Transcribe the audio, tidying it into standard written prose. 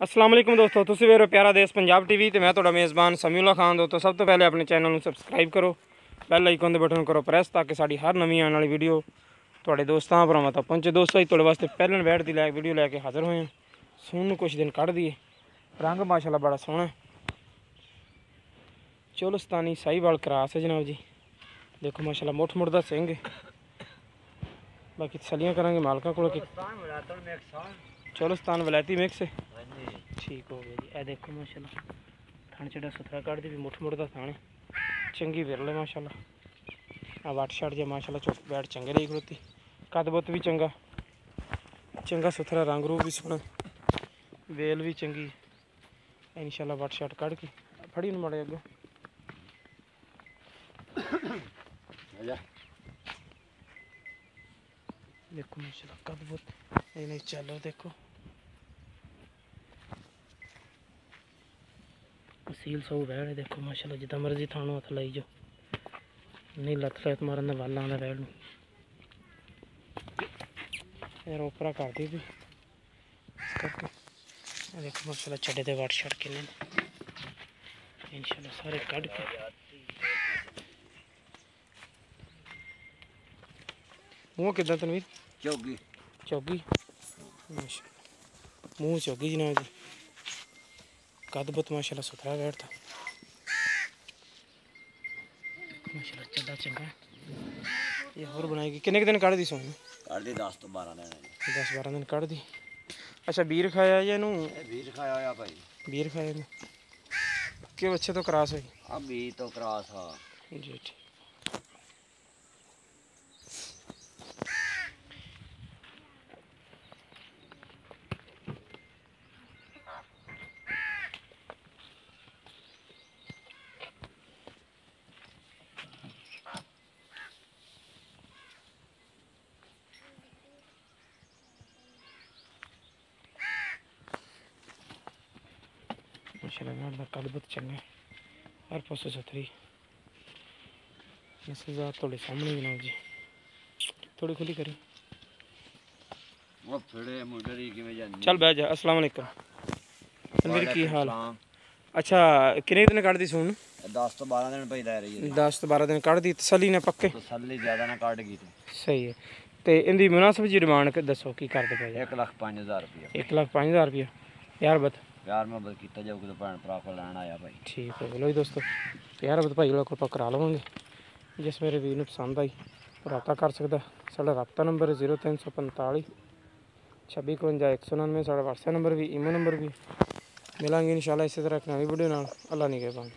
अस्सलाम वालेकुम दोस्तों, तुसीं वेख रहे हो प्यारा देश पंजाब टीवी ते मैं तुहाडा मेज़बान समीउल्लाह खान। दोस्तों सब तो पहले अपने चैनल में सबसक्राइब करो, बैल आइकन दे बटन करो प्रेस ताकि साड़ी हर नवीं आने वाली वीडियो तुहाडे दोस्तां भरावां तक पहुंचे। दोस्तों तुहाडे वास्ते पहले बैठ दी वीडियो लैके हाज़र होए हैं। सून कुछ दिन कढ़ दिए, रंग माशाल्लाह बड़ा सोहना है, चोलस्तानी साहीवाल क्रॉस है जनाब जी। देखो माशाल्लाह मुठ मुठ दा सिंह है। बाकी तसलियां करांगे मालका को। चोलस्तान वलैती मिक्स है, ठीक हो गया जी। ए देखो माशाल्लाह थान चढ़ा सुथरा कढ़ दी भी मुठ मुठ दा थान है, चंगी विरल है माशाल्लाह। आ वाट शाट जो माशाल्लाह चुप बैठ चंगे रही खड़ोती, कद बुत भी चंगा चंगा सुथरा, रंग रूप भी सोहना, वेल भी चंगी। इंशाल्लाह वाट शाट कढ़ के फड़ी माड़े अगो। देखो माशाल्लाह कद बुत नहीं चलो। देखो सील सौ बैठ है। देखो माशाल्लाह जितना मर्जी थानों हथ लाई जाओ, नहीं लत लैत मारन वाल आंदा बैठ में यार ओपरा कर दी भी इस करके। देखो माशाल्लाह चढ़े दे वाट छड़ के इंशाल्लाह सारे कढ़ के। मुँह किदा तनवीर? चौगी चौगी माशाल्लाह, मुँह चौगी जनाब जी। कद बुत माशाल्लाह सुथरा बैठता माशाल्लाह, चला चंगा। ये होर बनाएगी किन्ने दिन कढ़ दी सोन? कढ़ दी 10 तो 12 दिन। 10-12 दिन कढ़ दी। अच्छा बीर खाया या नू? बीर खाया होया भाई, बीर खाया नू क्यों अच्छे तो क्रॉस है? अब बीर तो क्रॉस हा जी ठीक। माशाल्लाह कद बहुत चंगा, हर पासों सुथरी नस्ल थोड़े सामने जनाब जी। थोड़ी खुली करी वो फिरे मुंडरी किवें जानी। चल बैठ जा। अस्सलाम वालेकुम तनवीर, की हाल? अच्छा कितने दिन कढ़ दी सून? 10 तो 12 दिन पई रह रही है। 10 तो 12 दिन कढ़ दी, तसली ने पक्के? तसल्ली ज्यादा ना कढ़ गई सही है। तो इनकी मुनासिब जी डिमांड दसो की करते पे? 1,05,000 रुपया। 1,05,000 रुपया यार बत प्यार मोहब्बत किया जाऊगा तो भैन भरा को लैन आया भाई। ठीक है बोलो जी दोस्तों, यार बत भाई को करा लवेंगे। जिस मेरे वीर पसंद आई रब्ता कर सकता। साढ़ा रब्ता नंबर 0345 2651 199। साढ़ा व्हाट्सएप नंबर भी, ईमो नंबर भी। मिलेंगे इंशाल्लाह इसी तरह एक नवी वीडियो नाल। अल्लाह निगहबान।